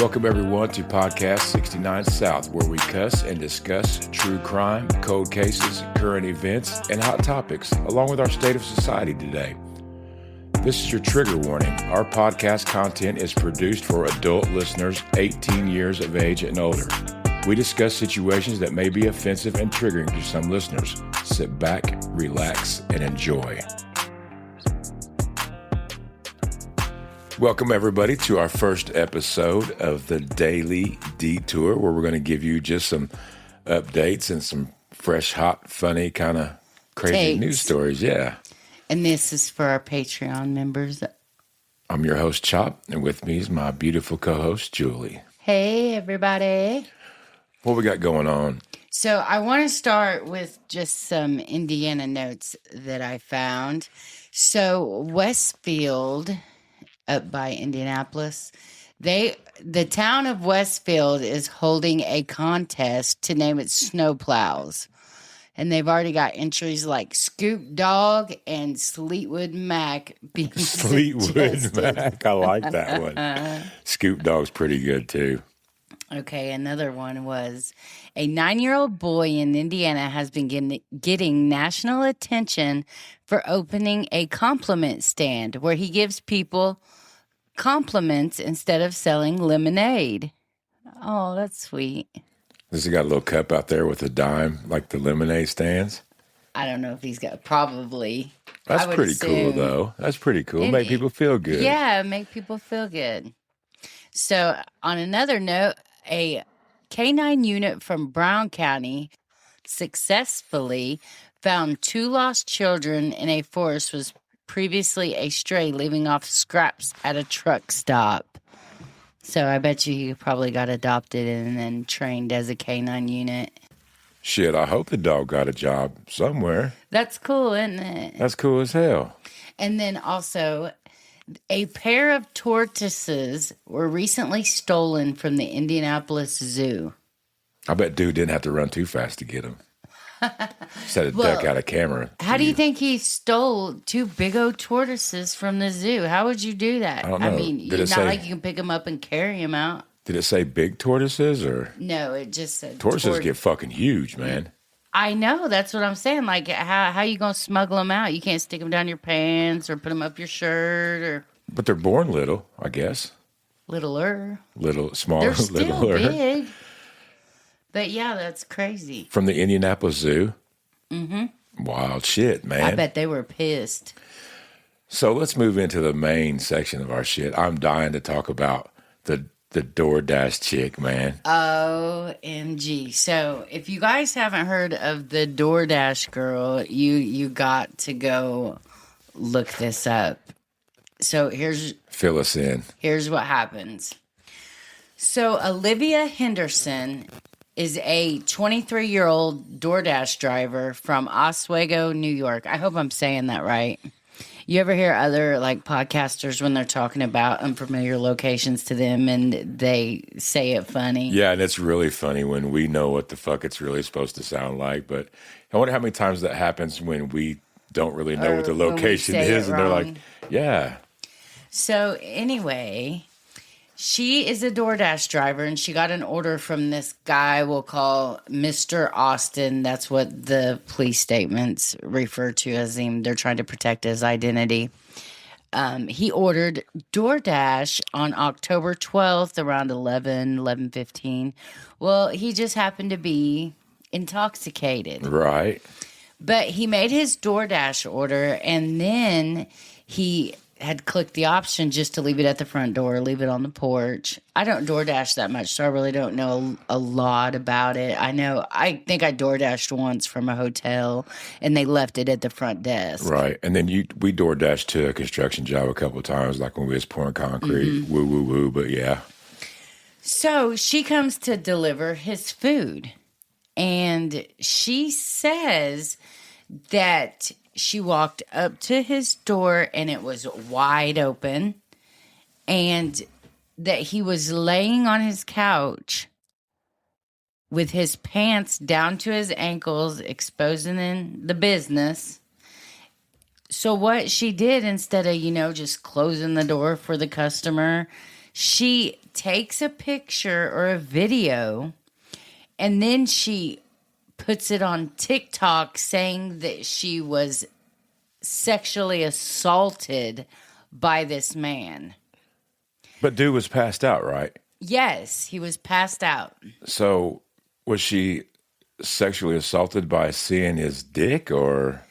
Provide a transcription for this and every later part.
Welcome everyone to Podcast 69 South, where we cuss and discuss true crime, cold cases, current events, and hot topics, along with our state of society today. This is your trigger warning. Our podcast content is produced for adult listeners 18 years of age and older. We discuss situations that may be offensive and triggering to some listeners. Sit back, relax, and enjoy. Welcome, everybody, to our first episode of the Daily Detour, where we're going to give you just some updates and some fresh, hot, funny, kind of crazy news stories. Yeah. And this is for our Patreon members. I'm your host, Chop, and with me is my beautiful co-host, Julie. Hey, everybody. What we got going on? So I want to start with just some Indiana notes that I found. So Westfield, up by Indianapolis, the town of Westfield is holding a contest to name its snowplows. And they've already got entries like Scoop Dog and Sleetwood Mac being Sleetwood Mac. I like that one. Scoop Dog's pretty good, too. Okay, another one was a 9-year-old boy in Indiana has been getting national attention for opening a compliment stand where he gives people compliments instead of selling lemonade. Oh, that's sweet. Has he got a little cup out there with a dime like the lemonade stands? I don't know if he's got, probably. That's pretty cool, though. That's pretty cool. Make people feel good. Yeah, make people feel good. So, on another note, a K-9 unit from Brown County successfully found 2 lost children in a forest was previously a stray leaving off scraps at a truck stop. So I bet you probably got adopted and then trained as a K-9 unit. Shit, I hope the dog got a job somewhere. That's cool, isn't it? That's cool as hell. And then also, a pair of tortoises were recently stolen from the Indianapolis Zoo. I bet dude didn't have to run too fast to get them. Set a duck out of camera. How do you think he stole 2 big old tortoises from the zoo? How would you do that? I don't know. I mean, it's not like you can pick them up and carry them out. Did it say big tortoises or? No, it just said tortoises get fucking huge, man. I know. That's what I'm saying. Like, how you going to smuggle them out? You can't stick them down your pants or put them up your shirt or. But they're born little, I guess. Littler. Smaller, they're still littler. Big. But yeah, that's crazy. From the Indianapolis Zoo? Mm-hmm. Wild shit, man. I bet they were pissed. So let's move into the main section of our shit. I'm dying to talk about the DoorDash chick, man. OMG. So if you guys haven't heard of the DoorDash girl, you got to go look this up. So fill us in. Here's what happens. So Olivia Henderson is a 23-year-old DoorDash driver from Oswego, New York. I hope I'm saying that right. You ever hear other like podcasters when they're talking about unfamiliar locations to them and they say it funny? Yeah, and it's really funny when we know what the fuck it's really supposed to sound like. But I wonder how many times that happens when we don't really know what the location is and they're like, yeah. So anyway, she is a DoorDash driver, and she got an order from this guy we'll call Mr. Austin. That's what the police statements refer to as him. They're trying to protect his identity. He ordered DoorDash on October 12th around 11:15. Well, he just happened to be intoxicated. Right. But he made his DoorDash order, and then he had clicked the option just to leave it at the front door, leave it on the porch. I don't DoorDash that much, so I really don't know a lot about it. I think I DoorDashed once from a hotel, and they left it at the front desk. Right. And then we DoorDashed to a construction job a couple of times, like when we was pouring concrete. Mm-hmm. Woo, woo, woo, but yeah. So she comes to deliver his food, and she says that she walked up to his door and it was wide open, and that he was laying on his couch with his pants down to his ankles, exposing in the business. So what she did, instead of, just closing the door for the customer, She takes a picture or a video, and then she puts it on TikTok saying that she was sexually assaulted by this man. But dude was passed out, right? Yes, he was passed out. So was she sexually assaulted by seeing his dick, or?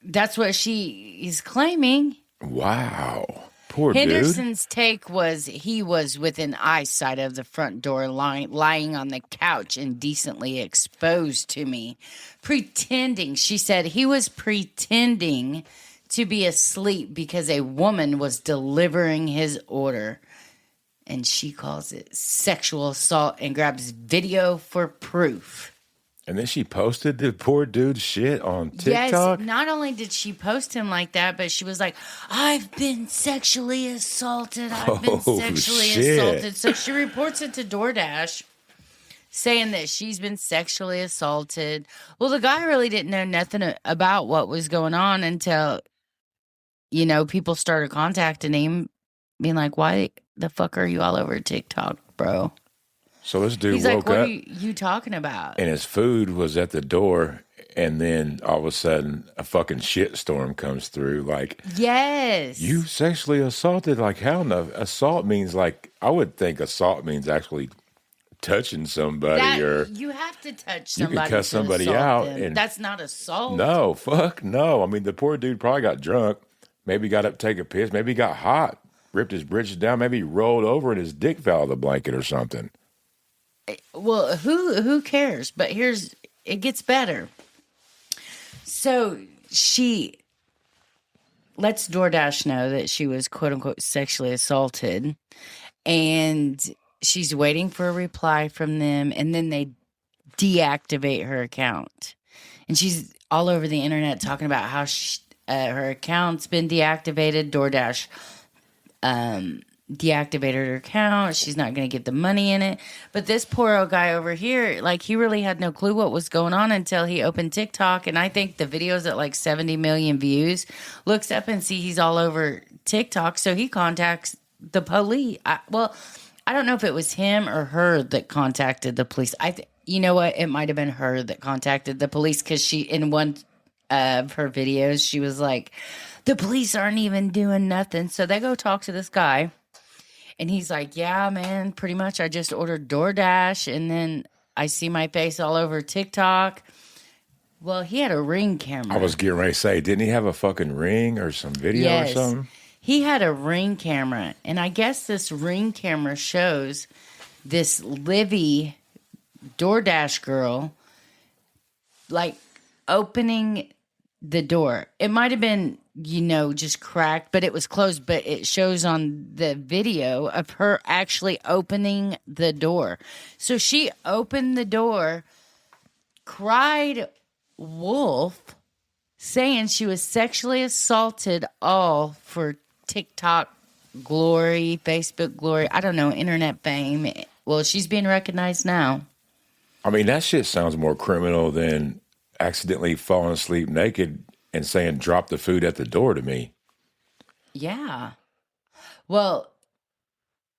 That's what she is claiming. Wow. Poor Henderson's take was he was within eyesight of the front door, lying on the couch, indecently exposed to me, pretending. She said he was pretending to be asleep because a woman was delivering his order. And she calls it sexual assault and grabs video for proof. And then she posted the poor dude's shit on TikTok? Yes, not only did she post him like that, but she was like, I've been sexually assaulted. I've been sexually assaulted. So she reports it to DoorDash, saying that she's been sexually assaulted. Well, the guy really didn't know nothing about what was going on until, people started contacting him, being like, why the fuck are you all over TikTok, bro? So this dude He's woke like, what up, are you talking about? and his food was at the door, and then all of a sudden a fucking shit storm comes through. Like, yes. you sexually assaulted? Like, how no? Assault means, like, I would think assault means actually touching somebody, or you have to touch you somebody. can cuss to somebody assault out. them. And that's not assault. no, fuck no. I mean, the poor dude probably got drunk, maybe got up to take a piss, maybe he got hot, ripped his britches down, maybe he rolled over and his dick fell out of the blanket or something. Well, who cares? But it gets better. So she lets DoorDash know that she was quote unquote sexually assaulted, and she's waiting for a reply from them, and then they deactivate her account. And she's all over the internet talking about how her account's been deactivated. DoorDash deactivated her account. She's not going to get the money in it. But this poor old guy over here, like, he really had no clue what was going on until he opened TikTok. And I think the video's at like 70 million views. Looks up and see he's all over TikTok. So he contacts the police. I don't know if it was him or her that contacted the police. You know what? It might have been her that contacted the police, because she, in one of her videos, she was like, the police aren't even doing nothing. So they go talk to this guy. And he's like, yeah, man, pretty much I just ordered DoorDash, and then I see my face all over TikTok. Well, he had a Ring camera. I was getting ready to say, didn't he have a fucking Ring or some video or something? He had a Ring camera. And I guess this Ring camera shows this Livy DoorDash girl, like, opening the door. It might have been, just cracked, but it was closed. But it shows on the video of her actually opening the door. So she opened the door, cried wolf, saying she was sexually assaulted, all for TikTok glory, Facebook glory. I don't know, internet fame. Well, she's being recognized now. I mean, that shit sounds more criminal than accidentally falling asleep naked and saying, drop the food at the door to me. Yeah. Well,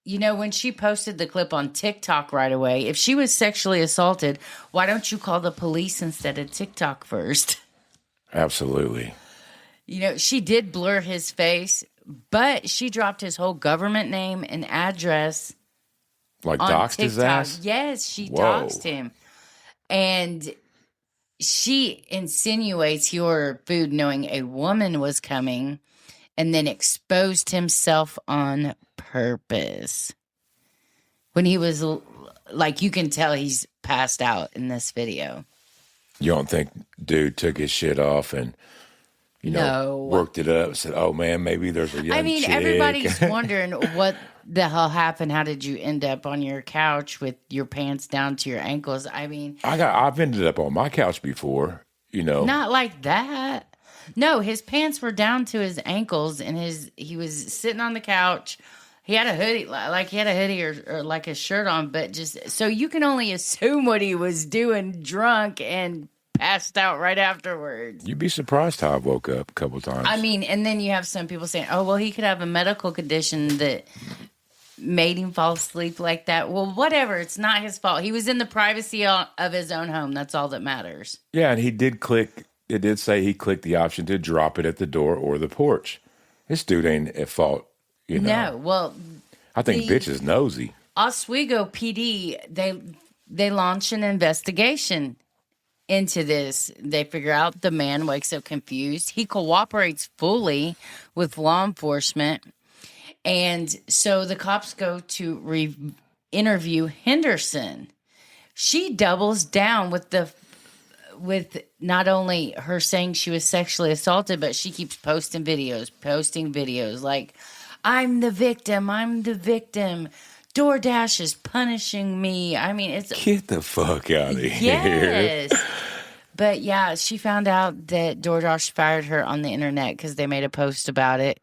when she posted the clip on TikTok right away, if she was sexually assaulted, why don't you call the police instead of TikTok first? Absolutely. She did blur his face, but she dropped his whole government name and address. Like on doxed TikTok. his ass? Yes, she Whoa. doxed him. And she insinuates he ordered food knowing a woman was coming, and then exposed himself on purpose. When he was, like, you can tell he's passed out in this video. You don't think dude took his shit off and, worked it up, said, oh, man, maybe there's a young chick. Everybody's wondering what the hell happened. How did you end up on your couch with your pants down to your ankles? I've ended up on my couch before, Not like that. No, his pants were down to his ankles, and he was sitting on the couch. He had a hoodie, or like a shirt on, but just so you can only assume what he was doing, drunk and passed out right afterwards. You'd be surprised how I woke up a couple times. I mean, and then you have some people saying, oh, well, he could have a medical condition that made him fall asleep like that. Well, whatever. It's not his fault. He was in the privacy of his own home. That's all that matters. Yeah, and he did click. It did say he clicked the option to drop it at the door or the porch. This dude ain't at fault, you know. No, well, I think bitch is nosy. Oswego PD, they launch an investigation into this. They figure out the man wakes up confused. He cooperates fully with law enforcement. And so the cops go to interview Henderson. She doubles down with not only her saying she was sexually assaulted, but she keeps posting videos like, I'm the victim. DoorDash is punishing me. I mean, Get the fuck out of here. Yes. But yeah, she found out that DoorDash fired her on the internet because they made a post about it.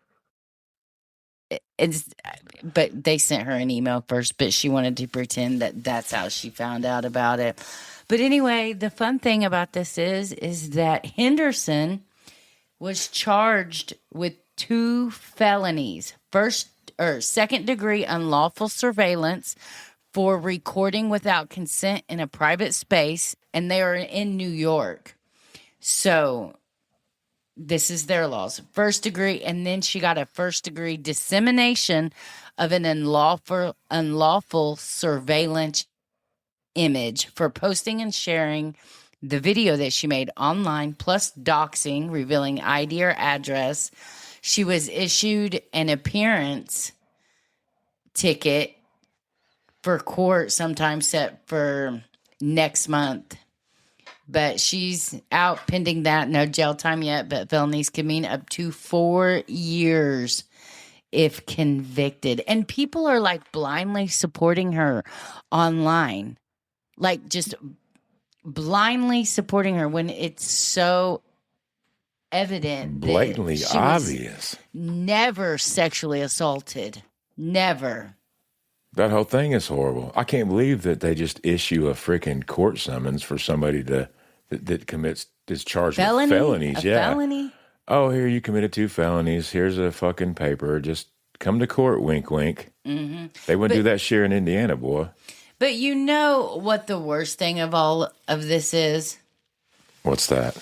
But they sent her an email first, but she wanted to pretend that that's how she found out about it. But anyway, the fun thing about this is that Henderson was charged with 2 felonies. Second-degree unlawful surveillance for recording without consent in a private space, and they are in New York. So this is their laws. First degree, and then she got a first-degree dissemination of an unlawful surveillance image for posting and sharing the video that she made online, plus doxxing, revealing ID or address. She was issued an appearance ticket for court sometime set for next month. But she's out pending that. No jail time yet, but felonies can mean up to 4 years if convicted. And people are like blindly supporting her online. Like just blindly supporting her when it's so evident, blatantly obvious. Never sexually assaulted. Never. That whole thing is horrible. I can't believe that they just issue a freaking court summons for somebody that commits this charge with felonies. Felony? Oh, here you committed 2 felonies. Here's a fucking paper. Just come to court. Wink, wink. Mm-hmm. They wouldn't do that shit in Indiana, boy. But you know what the worst thing of all of this is? What's that?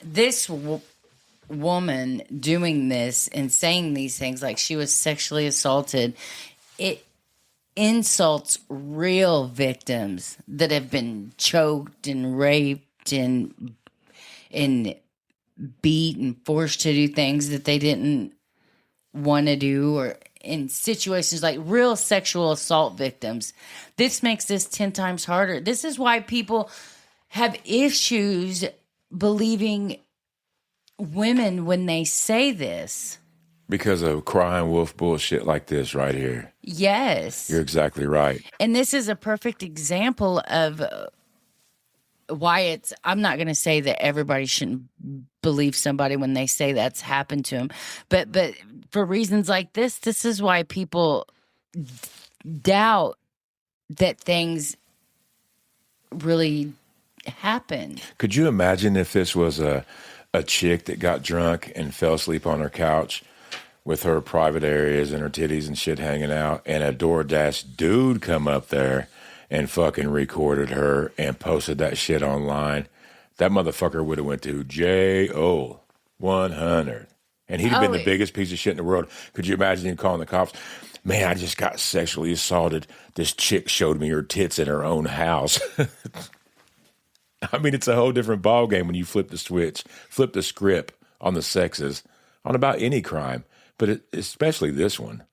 This woman doing this and saying these things like she was sexually assaulted, it insults real victims that have been choked and raped and beat and forced to do things that they didn't want to do, or in situations like real sexual assault victims. This makes this 10 times harder. This is why people have issues believing women when they say this. Because of crying wolf bullshit like this right here. Yes. You're exactly right. And this is a perfect example of why I'm not going to say that everybody shouldn't believe somebody when they say that's happened to them. But for reasons like this is why people doubt that things really happen. Could you imagine if this was a chick that got drunk and fell asleep on her couch with her private areas and her titties and shit hanging out, and a DoorDash dude come up there and fucking recorded her and posted that shit online? That motherfucker would have went to J.O. 100. And he'd have been the biggest piece of shit in the world. Could you imagine him calling the cops? Man, I just got sexually assaulted. This chick showed me her tits in her own house. I mean, it's a whole different ballgame when you flip the switch, flip the script on the sexes, on about any crime, but especially this one.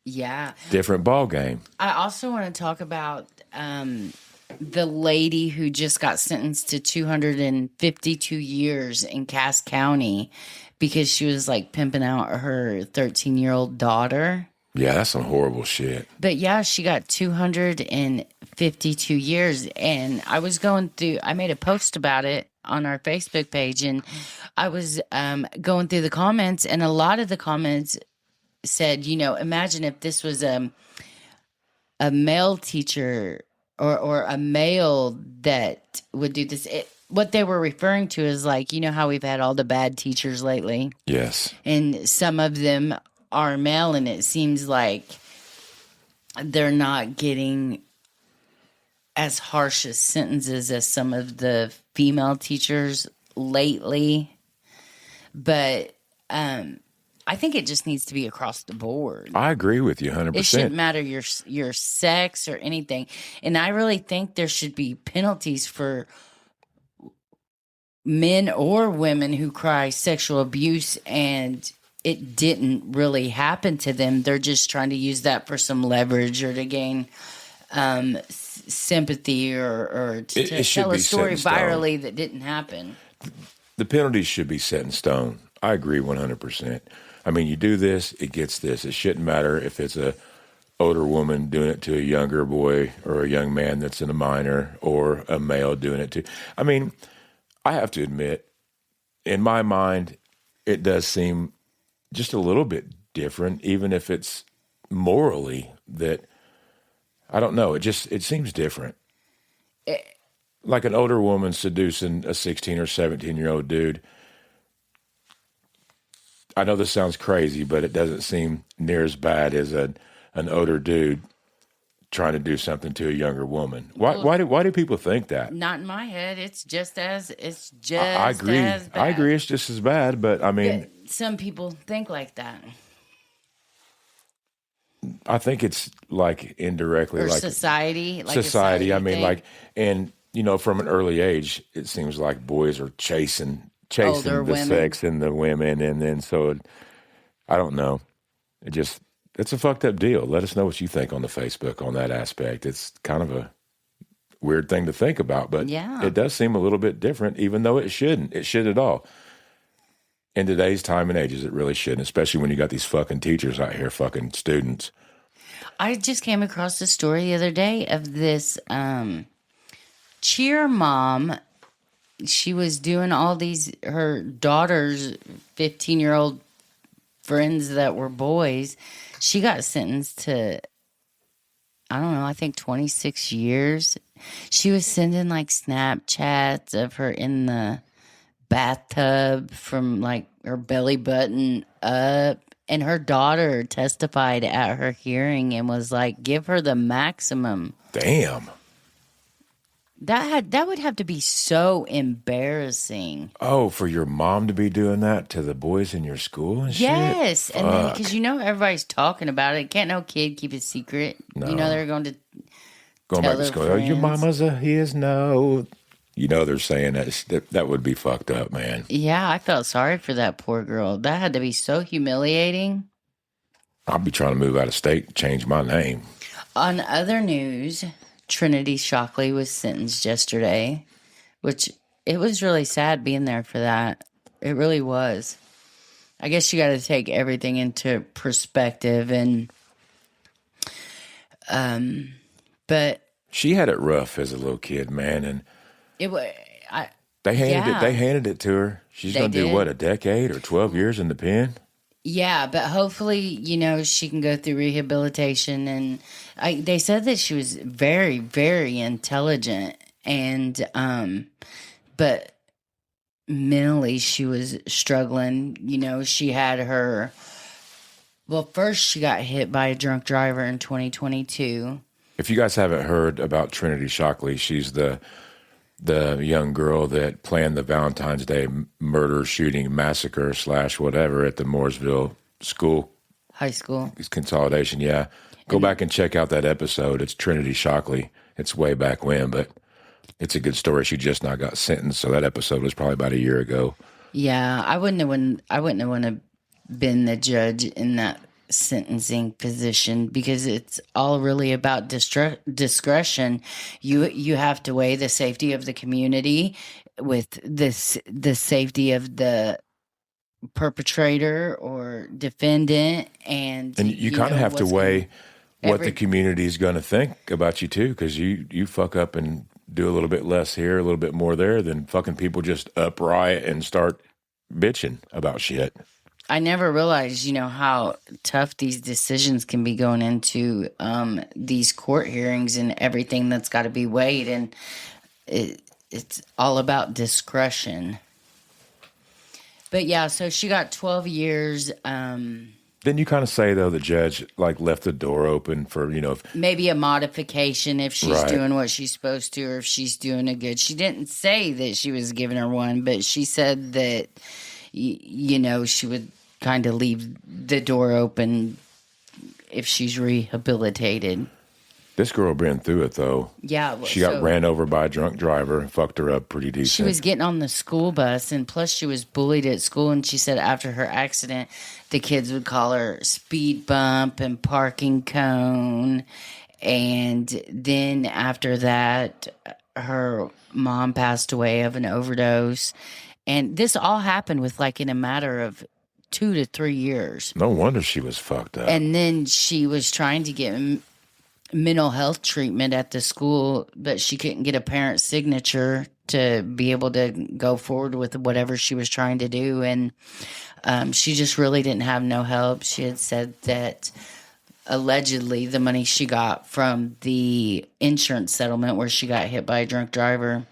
Yeah. Different ballgame. I also want to talk about the lady who just got sentenced to 252 years in Cass County because she was like pimping out her 13-year-old daughter. Yeah, that's some horrible shit. But yeah, she got 252 years. And I was going through, I made a post about it on our Facebook page, and I was going through the comments, and a lot of the comments said, you know, imagine if this was a male teacher or a male that would do this. What they were referring to is like, you know how we've had all the bad teachers lately? Yes. And some of them are male, and it seems like they're not getting as harsh as sentences as some of the female teachers lately. But I think it just needs to be across the board. I agree with you 100%. It shouldn't matter your sex or anything. And I really think there should be penalties for men or women who cry sexual abuse and it didn't really happen to them. They're just trying to use that for some leverage or to gain sympathy or to tell a story virally that didn't happen. The penalties should be set in stone. I agree 100%. I mean, you do this, it gets this. It shouldn't matter if it's a older woman doing it to a younger boy or a young man that's in a minor or a male doing it to. I mean, I have to admit, in my mind, it does seem just a little bit different, even if it's morally that, I don't know, it seems different. Like an older woman seducing a 16 or 17-year-old dude. I know this sounds crazy, but it doesn't seem near as bad as an older dude trying to do something to a younger woman. Why do people think that? Not in my head. It's just as I agree. as bad. I agree. It's just as bad, but I mean, some people think like that. I think it's like indirectly, or like society. I mean, like, and you know, from an early age, it seems like boys are chasing older the women. sex and the women, and then so I don't know. It's a fucked up deal. Let us know what you think on the Facebook on that aspect. It's kind of a weird thing to think about, but yeah, it does seem a little bit different, even though it shouldn't. It should at all. In today's time and ages, it really shouldn't, especially when you got these fucking teachers out here fucking students. I just came across a story the other day of this cheer mom. She was doing all these, her daughter's 15-year-old friends that were boys. She got sentenced to, I don't know, I think 26 years. She was sending like Snapchats of her in the bathtub from like her belly button up. And her daughter testified at her hearing and was like, give her the maximum. Damn. That would have to be so embarrassing. Oh, for your mom to be doing that to the boys in your school and shit? Yes. And then, because you know everybody's talking about it. Can't no kid keep it secret. No. You know they're going to going tell back to their school. friends. Oh, your mama's his? No. You know they're saying that would be fucked up, man. Yeah, I felt sorry for that poor girl. That had to be so humiliating. I'll be trying to move out of state and change my name. On other news, Trinity Shockley was sentenced yesterday, which it was really sad being there for that. It really was. I guess you got to take everything into perspective, and but she had it rough as a little kid, man, and it was. They handed it to her. She's going to do what, a decade or 12 years in the pen? Yeah, but hopefully, you know, she can go through rehabilitation. And they said that she was very, very intelligent, and but mentally she was struggling. You know, she had her. Well, first she got hit by a drunk driver in 2022. If you guys haven't heard about Trinity Shockley, she's the young girl that planned the Valentine's Day murder, shooting, massacre / whatever at the Mooresville high school consolidation. Yeah, go back and check out that episode. It's Trinity Shockley. It's way back when, but it's a good story. She just now got sentenced, so that episode was probably about a year ago. Yeah, I wouldn't have been the judge in that sentencing position, because it's all really about discretion. You have to weigh the safety of the community with the safety of the perpetrator or defendant, and you kind of have to weigh what the community is going to think about you too, because you fuck up and do a little bit less here, a little bit more there, then fucking people just up riot and start bitching about shit. I never realized, how tough these decisions can be going into these court hearings and everything that's got to be weighed. And it's all about discretion. But yeah, so she got 12 years. Didn't you kind of say, though, the judge left the door open for, Maybe a modification if she's Right. doing what she's supposed to, or if she's doing a good. She didn't say that she was giving her one, but she said that, she would kind of leave the door open if she's rehabilitated. This girl been through it, though. Yeah. She got ran over by a drunk driver and fucked her up pretty decent. She was getting on the school bus, and plus she was bullied at school, and she said after her accident, the kids would call her speed bump and parking cone. And then after that, her mom passed away of an overdose. And this all happened with in a matter of 2 to 3 years. No wonder she was fucked up. And then she was trying to get mental health treatment at the school, but she couldn't get a parent's signature to be able to go forward with whatever she was trying to do. And she just really didn't have no help. She had said that allegedly the money she got from the insurance settlement where she got hit by a drunk driver,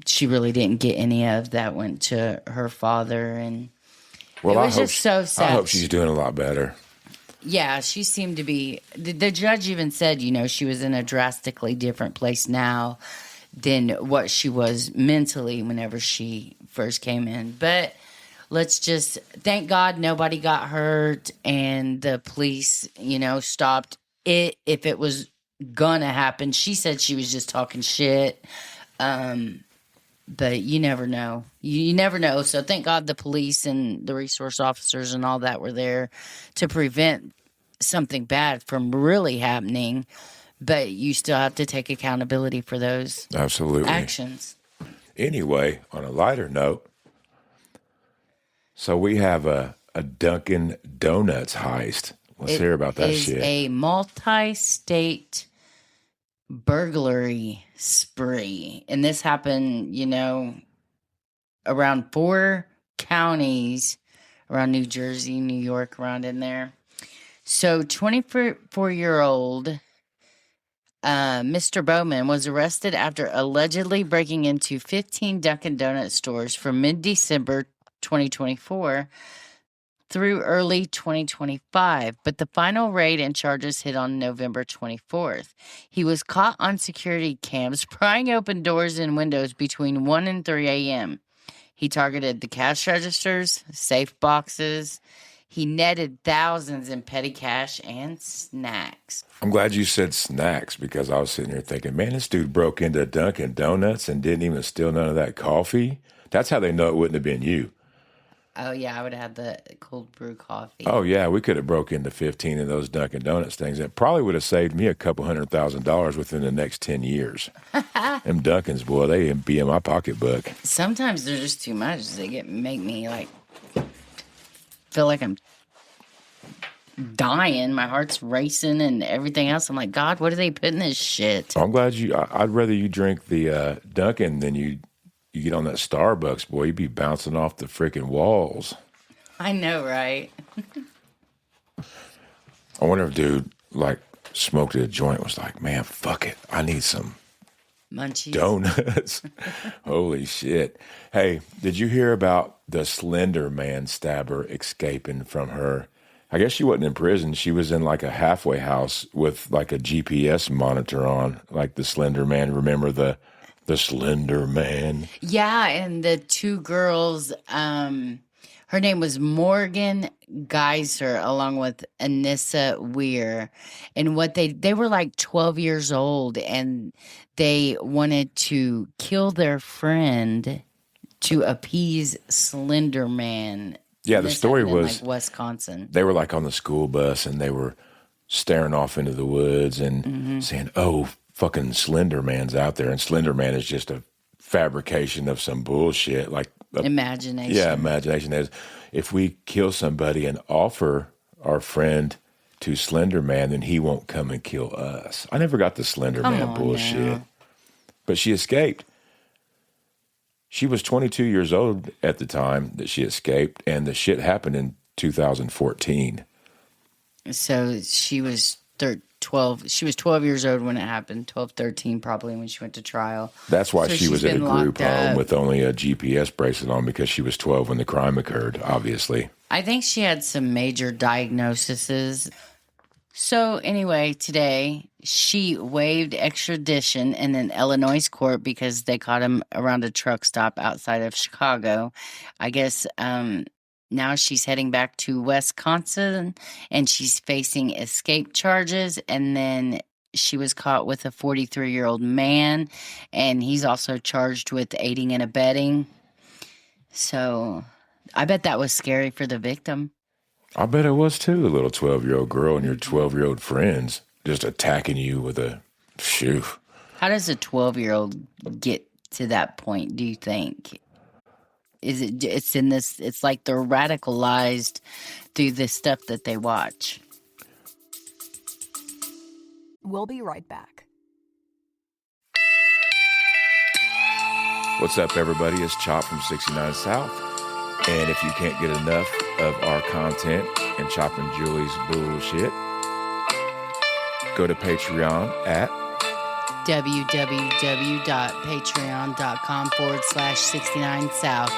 she really didn't get any of that. Went to her father, and it was just so sad. I hope she's doing a lot better. Yeah, she seemed to be. The judge even said, she was in a drastically different place now than what she was mentally whenever she first came in. But let's just thank God nobody got hurt, and the police, stopped it if it was gonna happen. She said she was just talking shit. But you never know. You never know. So thank God the police and the resource officers and all that were there to prevent something bad from really happening. But you still have to take accountability for those Absolutely. actions. Anyway, on a lighter note, so we have a Dunkin' Donuts heist. Let's hear about that shit. It is a multi-state burglary spree. And this happened, around 4 counties around New Jersey, New York, around in there. So 24-year-old Mr. Bowman was arrested after allegedly breaking into 15 Dunkin' Donuts stores from mid-December 2024 through early 2025, but the final raid and charges hit on November 24th. He was caught on security cams prying open doors and windows between 1 and 3 a.m. He targeted the cash registers, safe boxes. He netted thousands in petty cash and snacks. I'm glad you said snacks, because I was sitting here thinking, man, this dude broke into Dunkin' Donuts and didn't even steal none of that coffee. That's how they know it wouldn't have been you. Oh, yeah, I would have had the cold brew coffee. Oh, yeah, we could have broke into 15 of those Dunkin' Donuts things. It probably would have saved me a couple $100,000 within the next 10 years. Them Dunkins, boy, they be in my pocketbook. Sometimes they're just too much. They make me, feel like I'm dying. My heart's racing and everything else. I'm like, God, what do they put in this shit? I'm glad I'd rather you drink the Dunkin' than you get on that Starbucks, boy, you'd be bouncing off the freaking walls. I know, right? I wonder if dude, smoked a joint, was like, man, fuck it. I need some Munchies. donuts. Holy shit. Hey, did you hear about the Slender Man stabber escaping from her? I guess she wasn't in prison. She was in a halfway house with a GPS monitor on, the Slender Man. Remember the Slender Man? Yeah, and the 2 girls, her name was Morgan Geyser, along with Anissa Weir. And what they were 12 years old, and they wanted to kill their friend to appease Slender Man. Yeah, the story was Wisconsin. They were on the school bus, and they were staring off into the woods and saying, oh, fucking Slender Man's out there. And Slender Man is just a fabrication of some bullshit. Imagination. Yeah, imagination is, if we kill somebody and offer our friend to Slender Man, then he won't come and kill us. I never got the Slender Man bullshit. Now. But she escaped. She was 22 years old at the time that she escaped, and the shit happened in 2014. So she was 12. She was 12 years old when it happened. 12, 13 probably when she went to trial. That's why So she was she's in a been group locked home up. with only a GPS bracelet on, because she was 12 when the crime occurred, obviously. I think she had some major diagnoses. So anyway, today she waived extradition in an Illinois court because they caught him around a truck stop outside of Chicago. I guess now she's heading back to Wisconsin and she's facing escape charges. And then she was caught with a 43-year-old man, and he's also charged with aiding and abetting. So I bet that was scary for the victim. I bet it was too, a little 12-year-old girl and your 12-year-old friends just attacking you with a shoe. How does a 12-year-old get to that point, do you think? It's like they're radicalized through the stuff that they watch. We'll be right back. What's up, everybody? It's Chop from 69 South. And if you can't get enough of our content and Chop and Julie's bullshit, go to Patreon at www.patreon.com/69south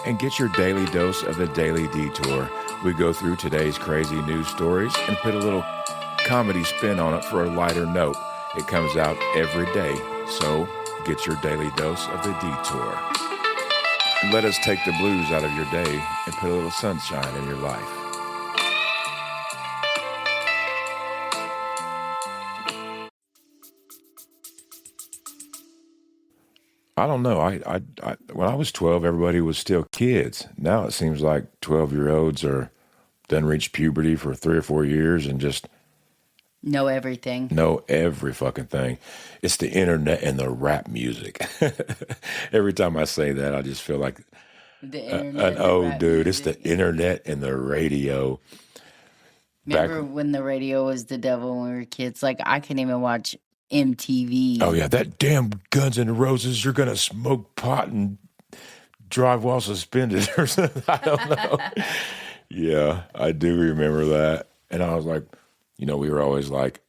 and get your daily dose of the Daily Detour. We go through today's crazy news stories and put a little comedy spin on it for a lighter note. It comes out every day, so get your daily dose of the Detour. Let us take the blues out of your day and put a little sunshine in your life. I don't know. I when I was 12, everybody was still kids. Now it seems like 12-year-olds done reached puberty for 3 or 4 years and just know everything. know every fucking thing. It's the internet and the rap music. Every time I say that, I just feel like an old dude. It's the internet and the radio. Remember when the radio was the devil when we were kids? Like, I couldn't even watch MTV. Oh, yeah, that damn Guns N' Roses, you're going to smoke pot and drive while suspended or something. I don't know. Yeah, I do remember that. And I was like, we were always like,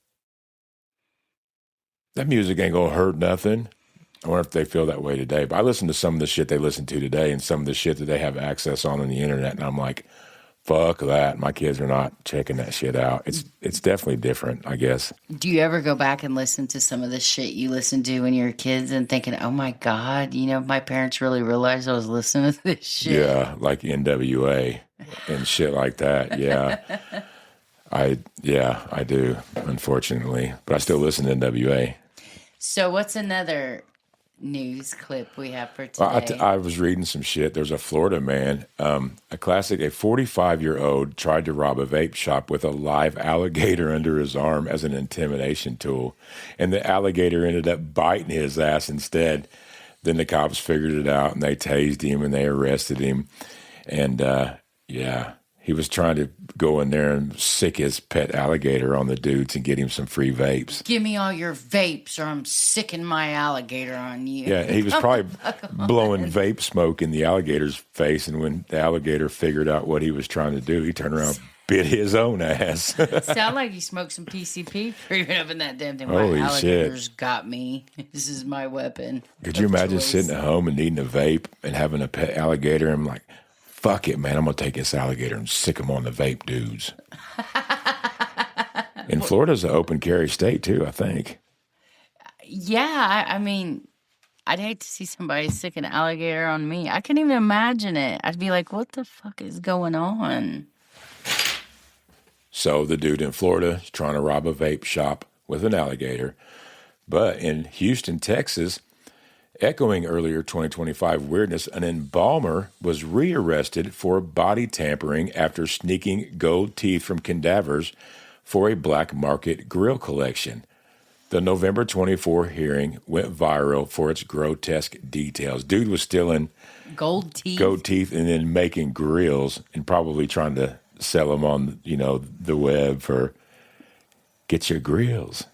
that music ain't going to hurt nothing. I wonder if they feel that way today. But I listen to some of the shit they listen to today and some of the shit that they have access on the internet. And I'm like, fuck that. My kids are not checking that shit out. It's definitely different, I guess. Do you ever go back and listen to some of the shit you listened to when you were kids and thinking, oh my God, my parents really realized I was listening to this shit? Yeah, like NWA and shit like that. Yeah. I do, unfortunately. But I still listen to NWA. So what's another news clip we have for today? I was reading some shit. There's a Florida man, a 45-year-old tried to rob a vape shop with a live alligator under his arm as an intimidation tool. And the alligator ended up biting his ass instead. Then the cops figured it out and they tased him and they arrested him. And he was trying to go in there and sick his pet alligator on the dudes and get him some free vapes. Give me all your vapes or I'm sicking my alligator on you. Yeah, he was probably blowing vape smoke in the alligator's face, and when the alligator figured out what he was trying to do, he turned around and bit his own ass. Sound like you smoked some PCP for even up in that damn thing. Holy my alligator's shit. Got me. This is my weapon. Could you imagine sitting at home and eating a vape and having a pet alligator? And I'm like, fuck it, man. I'm going to take this alligator and sick him on the vape dudes. And Florida's an open carry state, too, I think. Yeah, I mean, I'd hate to see somebody sick an alligator on me. I couldn't even imagine it. I'd be like, what the fuck is going on? So the dude in Florida is trying to rob a vape shop with an alligator. But in Houston, Texas, echoing earlier 2025 weirdness, an embalmer was rearrested for body tampering after sneaking gold teeth from cadavers for a black market grill collection. The November 24 hearing went viral for its grotesque details. Dude was stealing gold teeth and then making grills and probably trying to sell them on, the web for get your grills.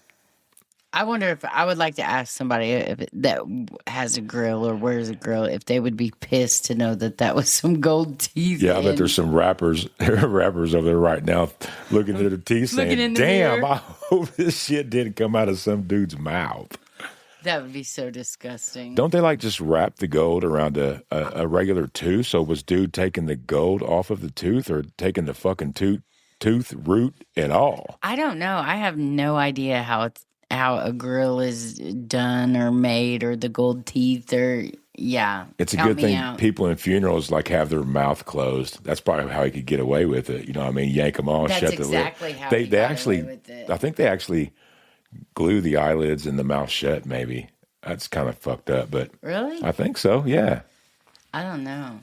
I wonder if I would like to ask somebody that has a grill or wears a grill if they would be pissed to know that was some gold teeth. Yeah, I bet there's some rappers over there right now looking at their teeth saying, damn, I hope this shit didn't come out of some dude's mouth. That would be so disgusting. Don't they like just wrap the gold around a regular tooth? So was dude taking the gold off of the tooth or taking the fucking tooth root and all? I don't know. I have no idea how a grill is done or made or the gold teeth or It's a good thing people in funerals like have their mouth closed. That's probably how he could get away with it. You know what I mean? Yank them all, That's shut the lid. exactly how he got actually, away with it. I think they actually glue the eyelids and the mouth shut, maybe. That's kind of fucked up, but Really? I think so, yeah. I don't know.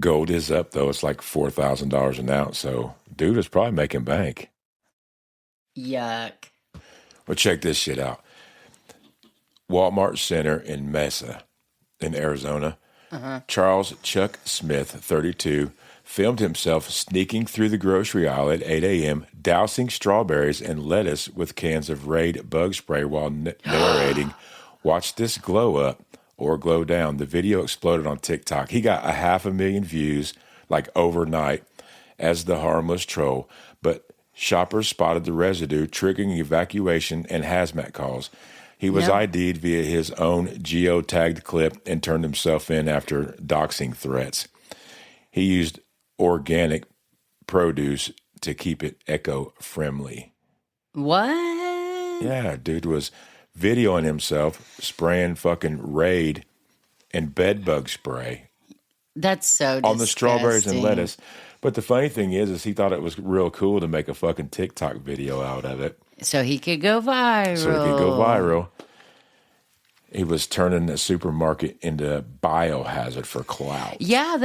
Gold is up, though. It's like $4,000 an ounce, so dude is probably making bank. Yuck. Well, check this shit out. Walmart Center in Mesa, in Arizona. Charles Chuck Smith, 32, filmed himself sneaking through the grocery aisle at 8 a.m., dousing strawberries and lettuce with cans of Raid bug spray while narrating, "Watch this glow up or glow down." The video exploded on TikTok. He got 500,000 views, like overnight, as the harmless troll. But shoppers spotted the residue, triggering evacuation and hazmat calls. He was ID'd via his own geotagged clip and turned himself in after doxing threats. He used organic produce to keep it eco-friendly. What? Yeah, dude was videoing himself spraying fucking Raid and bed bug spray. That's so disgusting. On the strawberries and lettuce. But the funny thing is he thought it was real cool to make a fucking TikTok video out of it. So he could go viral. He was turning a supermarket into a biohazard for clout. Yeah,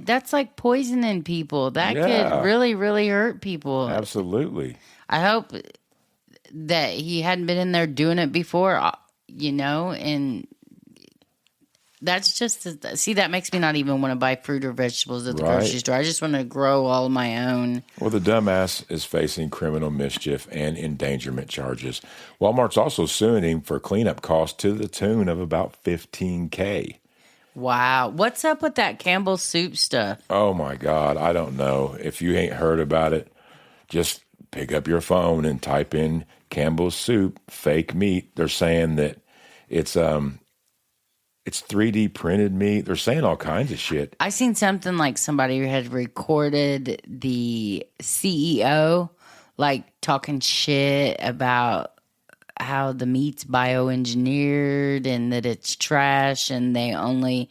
that's like poisoning people. That could really, really hurt people. Absolutely. I hope that he hadn't been in there doing it before, and that's just, that makes me not even want to buy fruit or vegetables at the grocery store. I just want to grow all my own. Well, the dumbass is facing criminal mischief and endangerment charges. Walmart's also suing him for cleanup costs to the tune of about $15,000. Wow. What's up with that Campbell's soup stuff? Oh, my God. I don't know. If you ain't heard about it, just pick up your phone and type in Campbell's soup, fake meat. They're saying that it's 3D printed meat. They're saying all kinds of shit. I seen something like somebody who had recorded the CEO like talking shit about how the meat's bioengineered and that it's trash and they only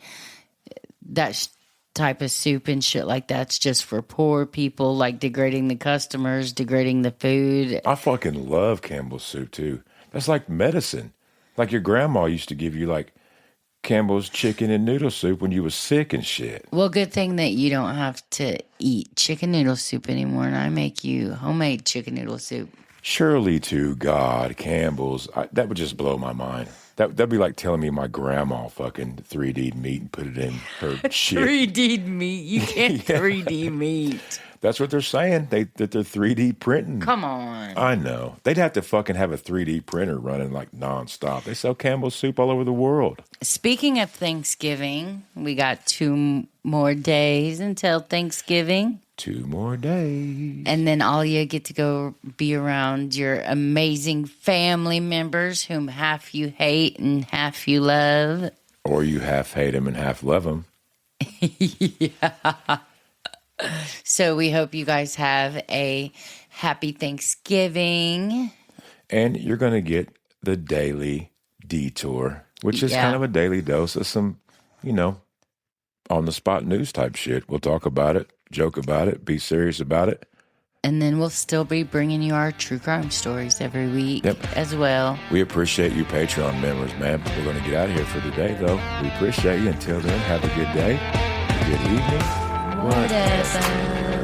that type of soup and shit like that's just for poor people, like degrading the customers, degrading the food. I fucking love Campbell's soup too. That's like medicine. Like your grandma used to give you like Campbell's chicken and noodle soup when you was sick and shit. Well, good thing that you don't have to eat chicken noodle soup anymore, and I make you homemade chicken noodle soup. Surely to God, Campbell's. That would just blow my mind. That'd be like telling me my grandma fucking 3D'd meat and put it in her shit. 3D'd meat? You can't 3D meat. That's what they're saying. That they're 3D printing. Come on. I know. They'd have to fucking have a 3D printer running like nonstop. They sell Campbell's soup all over the world. Speaking of Thanksgiving, we got 2 more days until Thanksgiving. 2 more days. And then all you get to go be around your amazing family members whom half you hate and half you love. Or you half hate them and half love them. Yeah. So we hope you guys have a happy Thanksgiving. And you're going to get the Daily Detour, which is kind of a daily dose of some, on-the-spot news type shit. We'll talk about it, joke about it, be serious about it. And then we'll still be bringing you our true crime stories every week as well. We appreciate you Patreon members, man. We're going to get out of here for today, though. We appreciate you. Until then, have a good day, a good evening. Whatever.